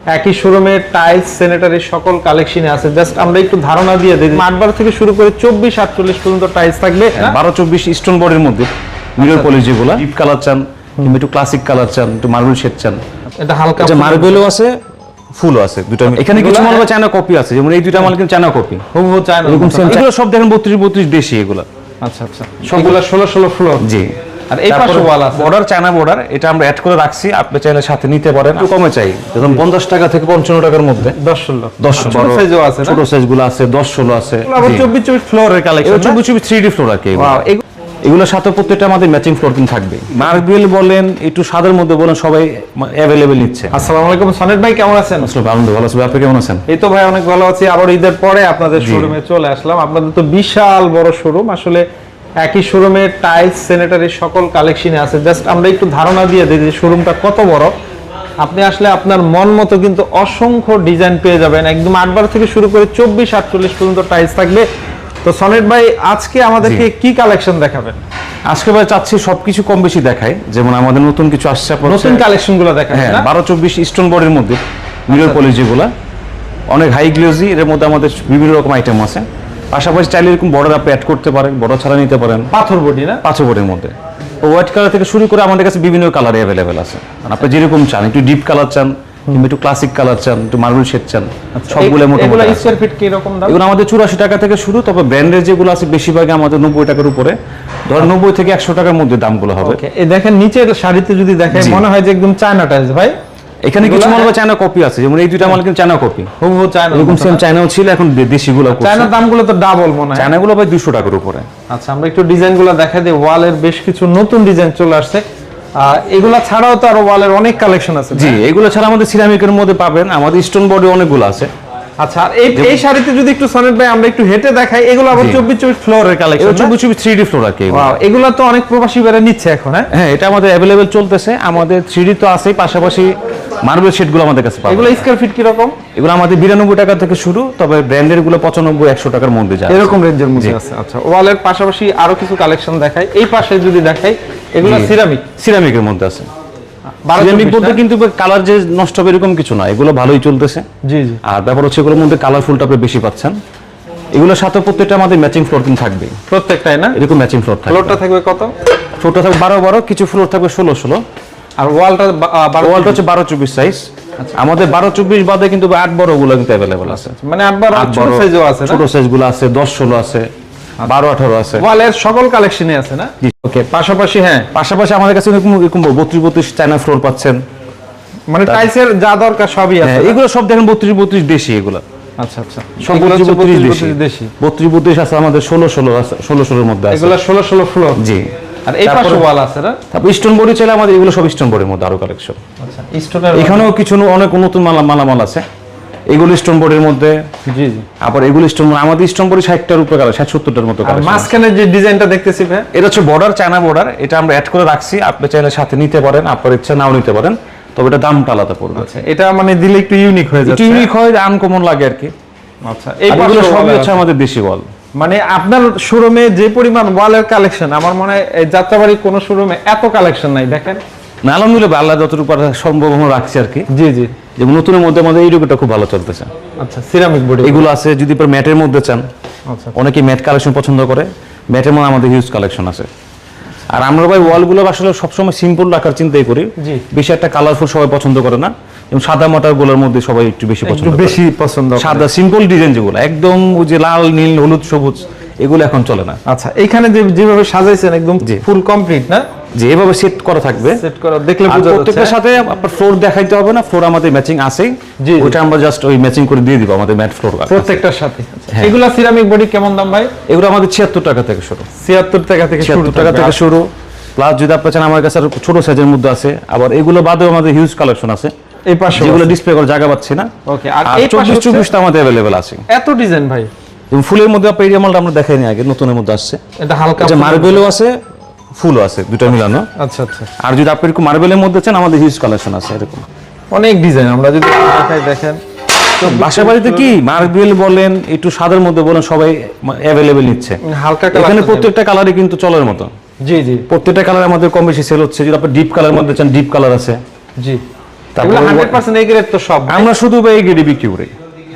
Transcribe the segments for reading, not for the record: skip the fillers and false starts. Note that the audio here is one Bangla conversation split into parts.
একই শোরুমে টাইলস স্যানিটারি সকল কালেকশনে আছে। জাস্ট আমরা একটু ধারণা দিয়ে দিই, 8-12 থেকে শুরু করে 24-48 পর্যন্ত টাইলস থাকবে। 12-24 স্টোন বডির মধ্যে মিরর পলিশ, যেগুলো ডিপ কালার চান কিংবা একটু ক্লাসিক কালার চান, একটু মার্বেল শেড চান, এটা হালকা মার্বেলও আছে, ফুলও আছে দুটো। এখানে কিছু মাল চায়না কপি আছে, যেমন এই দুইটা মাল কিন্তু চায়না কপি, হুবহু চায়না। এগুলো সব দেখেন 32-32 দেশি এগুলো। আচ্ছা আচ্ছা, সবগুলো 16 ফ্লোর। জি। আর এই পাশে ওয়াল আছে বর্ডার, চায়না বর্ডার, এটা আমরা অ্যাড করে রাখছি, আপনি চাইলে সাথে নিতে পারেন। একটু কমে চাই, যেমন 50 টাকা থেকে 55 টাকার মধ্যে 10 ছোট সাইজও আছে, ছোট সাইজগুলো আছে 10-16 আছে। আবার 24 ফ্লোরের কালেকশন, 24 3D ফ্লোর আর কি। ওয়াও, এগুলোর সাথে প্রত্যেকটা আমাদের ম্যাচিং ফ্লোর কিন্তু থাকবে। মার্বেল বলেন, একটু সাদার মধ্যে বলেন, সবাই অ্যাভেলেবেল নিচ্ছে। আসসালামু আলাইকুম সনেট ভাই, কেমন আছেন? আসলে আলহামদুলিল্লাহ ভালো আছি, আপনি কেমন আছেন? এই তো ভাই অনেক ভালো আছি। আবার ঈদের পরে আপনাদের শোরুমে চলে আসলাম। আপনাদের তো বিশাল বড় শোরুম, আসলে একই শোরুমে টাইলস স্যানিটারি সকল কালেকশনে আছে। জাস্ট আমরা একটু ধারণা দিয়ে দিই যে শোরুমটা কত বড়। আপনি আসলে আপনার মন মতো কিন্তু অসংখ্য ডিজাইন পেয়ে যাবেন। একদম 8-12 থেকে শুরু করে 24-48 পর্যন্ত টাইলস থাকবে। তো সনেট ভাই, আজকে আমাদেরকে কি কালেকশন দেখাবেন? আজকে ভাই চাচ্ছি সবকিছু কম বেশি দেখাই, যেমন আমাদের নতুন কিছু আসছে, নতুন কালেকশন গুলো দেখান। হ্যাঁ, 12-24 স্টোন বডির মধ্যে মিরর পলিশ, যেগুলো অনেক হাই গ্লোজি, এর মধ্যে আমাদের বিভিন্ন রকম আইটেম আছে। পাশাপাশি চাইলে এরকম বর্ডার আপনি অ্যাড করতে পারেন, বর্ডার ছাড়া নিতে পারেন। পাথর বডি না? পাথর বডির মধ্যে হোয়াইট কালার থেকে শুরু করে আমাদের কাছে বিভিন্ন কালার অ্যাভেলেবেল আছে। আপনি যেরকম চান, একটু ডিপ কালার চান কিংবা একটু ক্লাসিক কালার চান, একটু মার্বেল শেড চান, সবগুলো মোটামুটি। স্কয়ার ফিট কি রকম দাম? এগুলো আমাদের 84 টাকা থেকে শুরু, তবে ব্র্যান্ডের যেগুলো আছে বেশিরভাগই আমাদের 90 টাকার উপরে, ধর 90 থেকে 100 টাকার মধ্যে দামগুলো হবে। এই দেখেন নিচের শাড়িতে যদি দেখেন, মনে হয় যে একদম চায়না টাইলস ভাই। এখানে কিছু মাল চায়না কপি আছে, যেমন এই দুইটা মাল কিন্তু চায়না কপি, হুবহু চায়না। এরকম সেম চায়নাও ছিল, এখন দেশিগুলো করছে। চায়না দামগুলো তো ডাবল মনে হয়। চায়নাগুলো ভাই 200 টাকার উপরে। আচ্ছা, আমরা একটু ডিজাইনগুলো দেখাই দিই। ওয়ালের বেশ কিছু নতুন ডিজাইন চলে আসছে। এগুলা ছাড়াও তো আরো ওয়ালের অনেক কালেকশন আছে। জি, এগুলো ছাড়া আমাদের সিরামিকের মধ্যে পাবেন, আমাদের স্টোন বডি অনেকগুলো আছে। আচ্ছা, আর এই শাড়িতে যদি একটু সনেট ভাই আমরা একটু হেঁটে দেখাই, এগুলো আবার 24 ফ্লোরের কালেকশন, 24 3D ফ্লোর আর কি। ওয়াও, এগুলো তো অনেক প্রবাসী বেরা নিচ্ছে এখন। হ্যাঁ, এটা আমাদের अवेलेबल চলতেছে। আমাদের 3D তো আছেই, পাশাপাশি মার্বেল শেডগুলো আমাদের কাছে পাবেন। এগুলো স্কয়ার ফিট কি রকম? এগুলো আমাদের 92 টাকা থেকে শুরু, তবে ব্র্যান্ডের গুলো 95-100 টাকার মধ্যে যায়, এরকম রেঞ্জের মধ্যে আছে। আচ্ছা, ওয়ালের পাশাপাশি আরো কিছু কালেকশন দেখাই। এই পাশে যদি দেখাই, এগুলো সিরামিকের মধ্যে আছে। সিরামিক বলতে কিন্তু কালার যে নষ্ট হবে এরকম কিছু না, এগুলো ভালোই চলতেছে। জি জি। আর ব্যাপার হচ্ছে এগুলোর মধ্যে কালারফুলটা আপনি বেশি পাচ্ছেন। এগুলোর সাথে প্রত্যেকটা আমাদের ম্যাচিং ফ্লোর কিন্তু থাকবে, প্রত্যেকটাই না? এরকম ম্যাচিং ফ্লোর থাকবে। ফ্লোরটা থাকবে কত? ফ্লোরটা থাকবে 12-12, কিছু ফ্লোর থাকবে 16-16। আর ওয়ালটা ওয়ালটা হচ্ছে 12-24 সাইজ। আমাদের 12-24 বাদে কিন্তু 8-12 গুলো কিন্তু अवेलेबल আছে। মানে 8-12 ছোট সাইজও আছে না? ছোট সাইজগুলো আছে, 10-16 আছে, 12-18 আছে। ওয়ালের সকল কালেকশনই আছে না? ওকে। পাশাপাশি পাশাপাশি আমাদের কাছে এরকম 32-32 চায়না ফ্লোর পাচ্ছেন। মানে টাইলসের যা দরকার সবই আছে। এগুলো সব দেখেন 32-32 দেশি এগুলো। আচ্ছা আচ্ছা, সব 32-32 দেশি। 32-32 আছে আমাদের, 16-16 আছে, 16-16 এর মধ্যে আছে। এগুলো 16 ফ্লোর। জি। আর এই পাশে ওয়াল আছে না? তারপর স্টোন বডি চাইলে আমাদের এগুলো সব স্টোন বডির মধ্যে আরো কালেকশন। আচ্ছা, স্টোনের এখানেও কিছু অনেক নতুন মালামাল আছে। এগুলো স্টোন বডির মধ্যে। জি জি। আবার এগুলো স্টোন, আমাদের স্টোন বডি 60টার উপরে কালার, 60-70টার মতো কালার। মাঝখানে যে ডিজাইনটা দেখতেছি ভাই, এটা হচ্ছে বর্ডার, চায়না বর্ডার, এটা আমরা অ্যাড করে রাখছি, আপনি চাইলে সাথে নিতে পারেন, আপনার ইচ্ছা নাও নিতে পারেন, তবে এটা দামটা আলাদা পড়বে। আচ্ছা, এটা মানে দিলে একটু ইউনিক হয়ে যাচ্ছে। ইউনিক হয়, আনকমন লাগে আর কি। আচ্ছা, এই পাশে সবই হচ্ছে আমাদের দেশি ওয়াল। মানে আপনার শোরুমে যে পরিমাণ ওয়ালের কালেকশন, আমার মনে হয় যাত্রাবাড়ির কোন শোরুমে এত কালেকশন নাই। দেখেন না, আলহামদুলিল্লাহ আল্লাহ যতটুকু সম্ভব আমরা রাখছি আর কি। জি জি। যেমন নতুনের মধ্যে আমাদের এই রুগটা খুব ভালো চলতেছে। আচ্ছা, সিরামিক বডি এগুলো আছে। যদি ম্যাটের মধ্যে চান, আচ্ছা, অনেকে ম্যাট কালেকশন পছন্দ করে, ম্যাটের মধ্যে আমাদের হিউজ কালেকশন আছে। আর আমরা ভাই ওয়ালগুলো আসলে সবসময় সিম্পল রাখার চিন্তাই করি। বেশি একটা কালারফুল সবাই পছন্দ করে না, এবং সাদা মাটার গুলোর মধ্যে সবাই একটু বেশি পছন্দ করে। সাদা সিম্পল ডিজাইন যেগুলো একদম ওই যে লাল নীল হলুদ সবুজ, এগুলো এখন চলে না। আচ্ছা, এখানে যেভাবে সাজাইছেন একদম ফুল কমপ্লিট না? যে এভাবে সেট করা থাকবে, সেট করা দেখলে বোঝা যাচ্ছে। প্রত্যেকটার সাথে আপনার ফ্লোর দেখাইতে হবে না, ফ্লোর আমাদের ম্যাচিং আছে। ওটা আমরা জাস্ট ওই ম্যাচিং করে দিয়ে দিব আমাদের ম্যাট ফ্লোর প্রত্যেকটার সাথে। এগুলা সিরামিক বডি কেমন দাম ভাই? এগুলো আমাদের 76 টাকা থেকে শুরু। 76 টাকা থেকে শুরু। 76 টাকা থেকে শুরু। প্লাস যদি আপনি চান, আমার কাছে ছোট সাইজের মধ্যে আছে। আবার এগুলো বাদেও আমাদের হিউজ কালেকশন আছে, এই পাশে যেগুলো ডিসপ্লে করার জায়গা পাচ্ছি না। ওকে। আর এই পাশে 24টা আমাদের अवेलेबल আছে। এত ডিজাইন ভাই। এবং ফুলের মধ্যে আপনি এই মালটা আমরা দেখাইনি আগে, নতুনের মধ্যে আসছে। এটা হালকা মার্বেলও আছে, ফুলও আছে, দুটো মিলানো। আচ্ছা আচ্ছা। আর যদি আপনি একটু মার্বেলের মধ্যে চান, আমাদের হিউজ কালেকশন আছে এরকম অনেক ডিজাইন। আমরা যদি দেখাই, দেখেন বাসা বাড়িতে কি মার্বেল বলেন, একটু সাদার মধ্যে বলেন, সবাই অ্যাভেলেবেল নিচ্ছে। হালকা কালার, এখানে প্রত্যেকটা কালারই কিন্তু চলার মতো। জি জি। প্রত্যেকটা কালার আমাদের কম বেশি সেল হচ্ছে। যদি আপনি ডিপ কালার মধ্যে চান, ডিপ কালার আছে। জি। এগুলো 100% এ গ্রেড তো সব, আমরা শুধু এই গ্রেডে বিক্রি করি,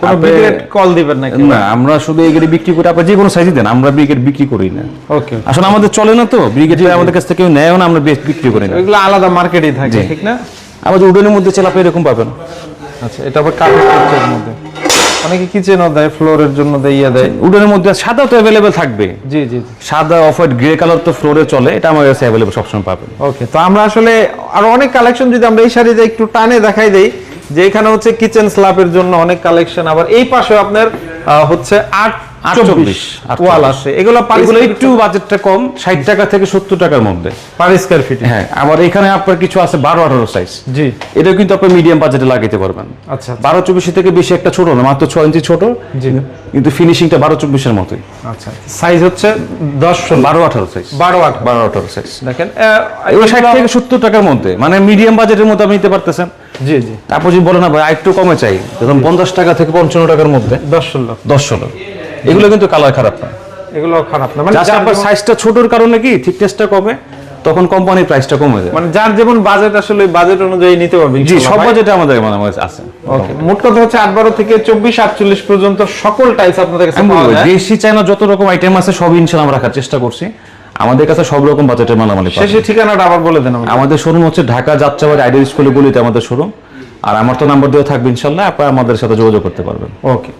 কোনো বি গ্রেড কল দিবেন নাকি? না, আমরা শুধু এই গ্রেডে বিক্রি করি, আপনি যে কোনো সাইজই দেন, আমরা ব্রিগেড বিক্রি করি না। ওকে, আসলে আমাদের চলে না তো ব্রিগেড, আমাদের কাছ থেকে কেউ নেয়ও না, আমরা বিক্রি করি না, এগুলো আলাদা মার্কেটেই থাকে, ঠিক না? আমাদের উডেনের মধ্যে চাল আপনি এরকম পাবেন। আচ্ছা, এটা আবার কার্পেট টেক্সচারের মধ্যে, অনেকে কিচেনও দেয়, ফ্লোরের জন্য দিয়ে দেয়। উডেনের মধ্যে সাদা তো অ্যাভেলেবেল থাকবে, জি জি, সাদা অফ হোয়াইট গ্রে কালার তো ফ্লোরে চলে, এটা আমার কাছে অ্যাভেলেবল সবসময় পাবেন। ওকে, তো আমরা আসলে আরো অনেক কালেকশন যদি আমরা এই শাড়িতে একটু টানে দেখাই দেই, যে এখানে হচ্ছে কিচেন স্ল্যাবের জন্য অনেক কালেকশন, আবার এই পাশে আপনার হচ্ছে 824 ওয়াল আছে, এগুলো একটু বাজেটটা কম, 60 টাকা থেকে 70 টাকার মধ্যে পার স্কয়ার ফিট। হ্যাঁ, আবার এখানে আপনার কিছু আছে 12-18 সাইজ, জি, এটা কিন্তু আপনি মিডিয়াম বাজেটে লাগাইতে পারবেন। আচ্ছা, 12-24 থেকে বেশি একটা ছোট না, মাত্র 6 ইঞ্চি ছোট, জি, কিন্তু ফিনিশিংটা 12-24 এর মতোই। আচ্ছা, সাইজ হচ্ছে 12-18 সাইজ, 12-18 সাইজ। দেখেন এগুলো 60 থেকে 70 টাকার মধ্যে, মানে মিডিয়াম বাজেটের মধ্যে আপনি নিতে পারতেছেন। জি জি, তারপর যদি বলেন না ভাই একটু কমে চাই, তখন 50 টাকা থেকে 55 টাকার মধ্যে 10-16 এগুলো কিন্তু কালার খারাপ না, এগুলো খারাপ না, মানে জাস্ট আপনার সাইজটা ছোটর কারণে কি থিকনেসটা কমে, তখন কোম্পানির প্রাইসটা কমে যায়। মানে যার যেমন বাজেট, আসলে বাজেট অনুযায়ী নিতে পারবেন। জি, সব বাজেটে আমাদের মানে আছে। ওকে, মোট কথা হচ্ছে 8-12 থেকে 24-48 পর্যন্ত সকল টাইপস আপনাদের কাছে পাওয়া যায়। দেশি চাইনা যত রকম আইটেম আছে সব ইনশাআল্লাহ আমরা রাখার চেষ্টা করছি, আমাদের কাছে সব রকম বাজেটের মালামাল পাবেন। শেষে ঠিকানাটা আবার বলে দেন আমাদের। আমাদের শোরুম হচ্ছে ঢাকা যাত্রাবাড়ি আইডিয়াল স্কুলে গলিতে আমাদের শোরুম, আর আমার তো নাম্বার দেওয়া থাকবে, ইনশাআল্লাহ আপনারা আমাদের সাথে যোগাযোগ করতে পারবেন। ওকে।